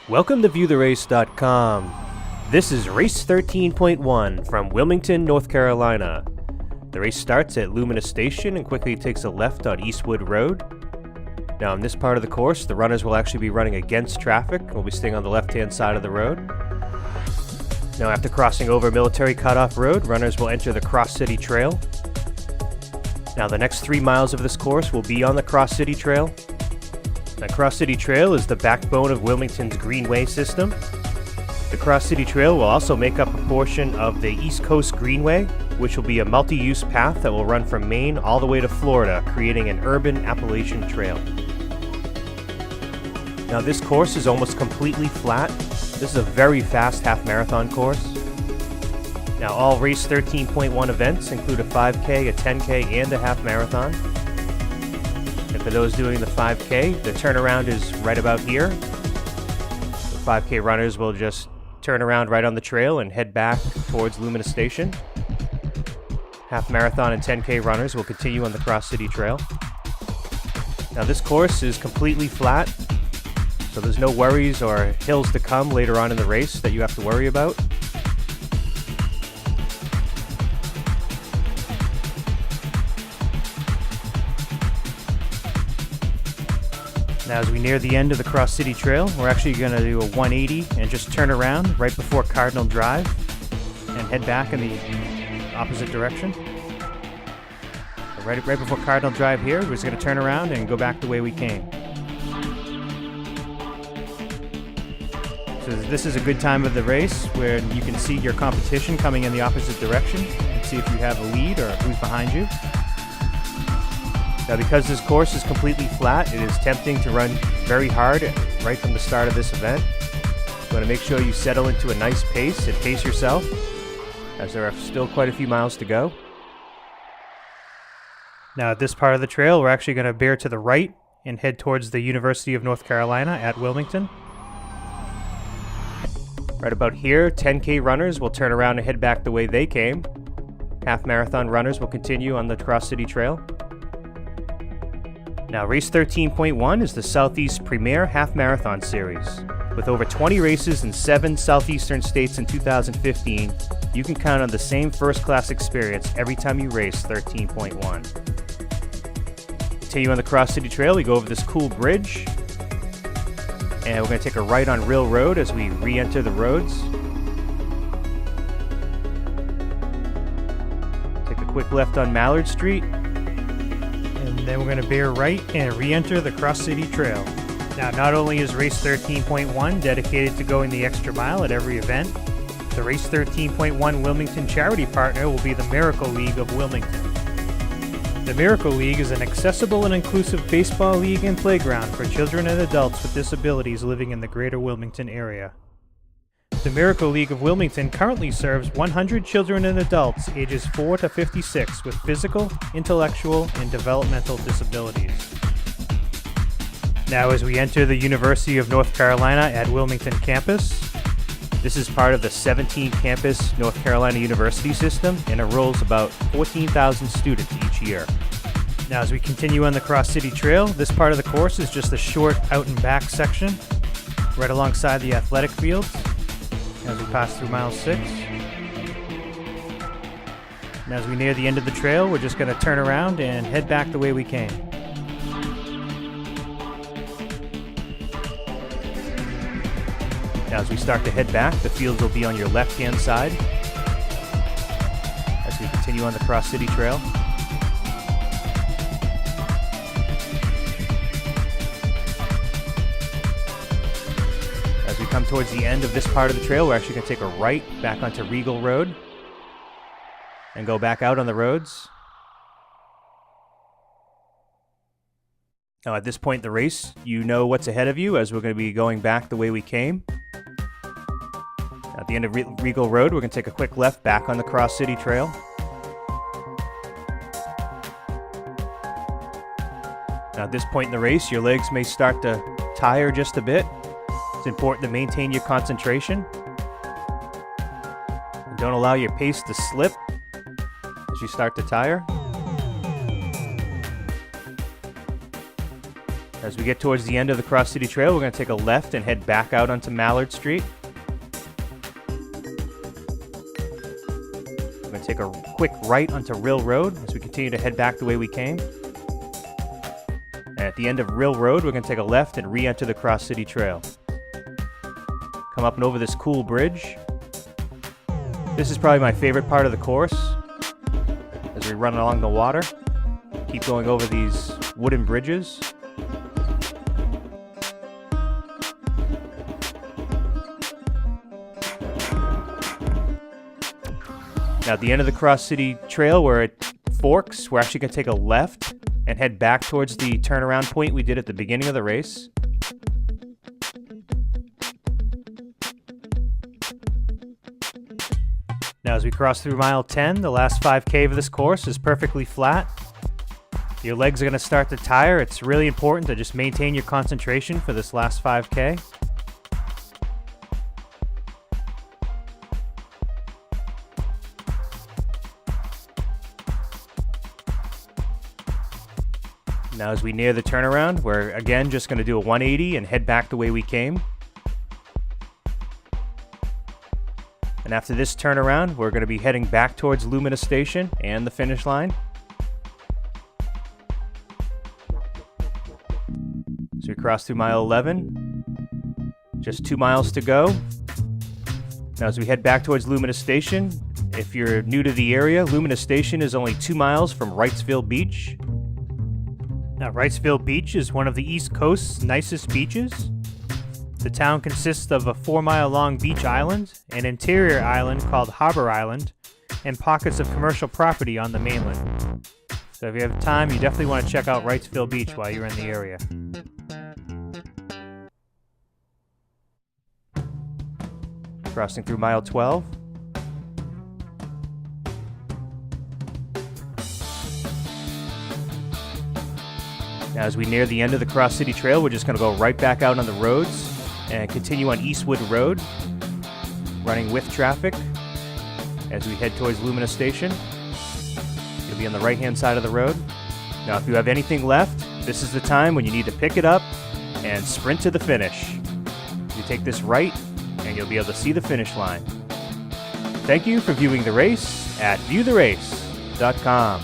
Welcome to ViewTheRace.com. This is race 13.1 from Wilmington, North Carolina. The race starts at Lumina Station and quickly takes a left on Eastwood Road. Now in this part of the course, the runners will actually be running against traffic and will be staying on the left-hand side of the road. Now after crossing over Military Cutoff Road, runners will enter the Cross City Trail. Now the next 3 miles of this course will be on the Cross City Trail. The Cross City Trail is the backbone of Wilmington's Greenway system. The Cross City Trail will also make up a portion of the East Coast Greenway, which will be a multi-use path that will run from Maine all the way to Florida, creating an urban Appalachian trail. Now this course is almost completely flat. This is a very fast half marathon course. Now all race 13.1 events include a 5K, a 10K, and a half marathon. And for those doing the 5K, the turnaround is right about here. The 5K runners will just turn around right on the trail and head back towards Lumina Station. Half marathon and 10K runners will continue on the Cross City Trail. Now this course is completely flat, so there's no worries or hills to come later on in the race that you have to worry about. Now as we near the end of the Cross City Trail, we're actually going to do a 180 and just turn around right before Cardinal Drive and head back in the opposite direction. So right before Cardinal Drive here, we're just going to turn around and go back the way we came. So this is a good time of the race where you can see your competition coming in the opposite direction and see if you have a lead or who's behind you. Now because this course is completely flat, it is tempting to run very hard right from the start of this event. You want to make sure you settle into a nice pace and pace yourself, as there are still quite a few miles to go. Now at this part of the trail, we're actually going to bear to the right and head towards the University of North Carolina at Wilmington. Right about here, 10K runners will turn around and head back the way they came. Half marathon runners will continue on the Cross City Trail. Now, Race 13.1 is the Southeast's premier half marathon series. With over 20 races in 7 southeastern states in 2015, you can count on the same first-class experience every time you race 13.1. Continue on the Cross City Trail, we go over this cool bridge, and we're going to take a right on Rill Road as we re-enter the roads. Take a quick left on Mallard Street. And then we're going to bear right and re-enter the Cross City Trail. Now, not only is Race 13.1 dedicated to going the extra mile at every event, the Race 13.1 Wilmington charity partner will be the Miracle League of Wilmington. The Miracle League is an accessible and inclusive baseball league and playground for children and adults with disabilities living in the greater Wilmington area. The Miracle League of Wilmington currently serves 100 children and adults ages 4 to 56 with physical, intellectual, and developmental disabilities. Now as we enter the University of North Carolina at Wilmington campus, this is part of the 17-campus North Carolina University system and enrolls about 14,000 students each year. Now as we continue on the Cross City Trail, this part of the course is just a short out and back section right alongside the athletic fields. As we pass through mile 6. And as we near the end of the trail, we're just going to turn around and head back the way we came. Now as we start to head back, the fields will be on your left-hand side as we continue on the Cross City Trail. As we come towards the end of this part of the trail, we're actually going to take a right back onto Regal Road and go back out on the roads. Now at this point in the race, you know what's ahead of you as we're going to be going back the way we came. At the end of Regal Road, we're going to take a quick left back on the Cross City Trail. Now at this point in the race, your legs may start to tire just a bit. It's important to maintain your concentration. And don't allow your pace to slip as you start to tire. As we get towards the end of the Cross City Trail, we're going to take a left and head back out onto Mallard Street. We're going to take a quick right onto Rill Road as we continue to head back the way we came. And at the end of Rill Road, we're going to take a left and re-enter the Cross City Trail. Come up and over this cool bridge. This is probably my favorite part of the course as we run along the water. Keep going over these wooden bridges. Now at the end of the Cross City Trail where it forks, we're actually going to take a left and head back towards the turnaround point we did at the beginning of the race. Now as we cross through mile 10, the last 5K of this course is perfectly flat. Your legs are going to start to tire. It's really important to just maintain your concentration for this last 5K. Now as we near the turnaround, we're again just going to do a 180 and head back the way we came. And after this turnaround, we're going to be heading back towards Lumina Station and the finish line. So we cross through mile 11. Just 2 miles to go. Now as we head back towards Lumina Station, if you're new to the area, Lumina Station is only 2 miles from Wrightsville Beach. Now, Wrightsville Beach is one of the East Coast's nicest beaches. The town consists of a 4-mile-long beach island, an interior island called Harbor Island, and pockets of commercial property on the mainland. So if you have time, you definitely want to check out Wrightsville Beach while you're in the area. Crossing through mile 12. Now as we near the end of the Cross City Trail, we're just going to go right back out on the roads and continue on Eastwood Road, running with traffic as we head towards Lumina Station. You'll be on the right-hand side of the road. Now if you have anything left, this is the time when you need to pick it up and sprint to the finish. You take this right and you'll be able to see the finish line. Thank you for viewing the race at viewtherace.com.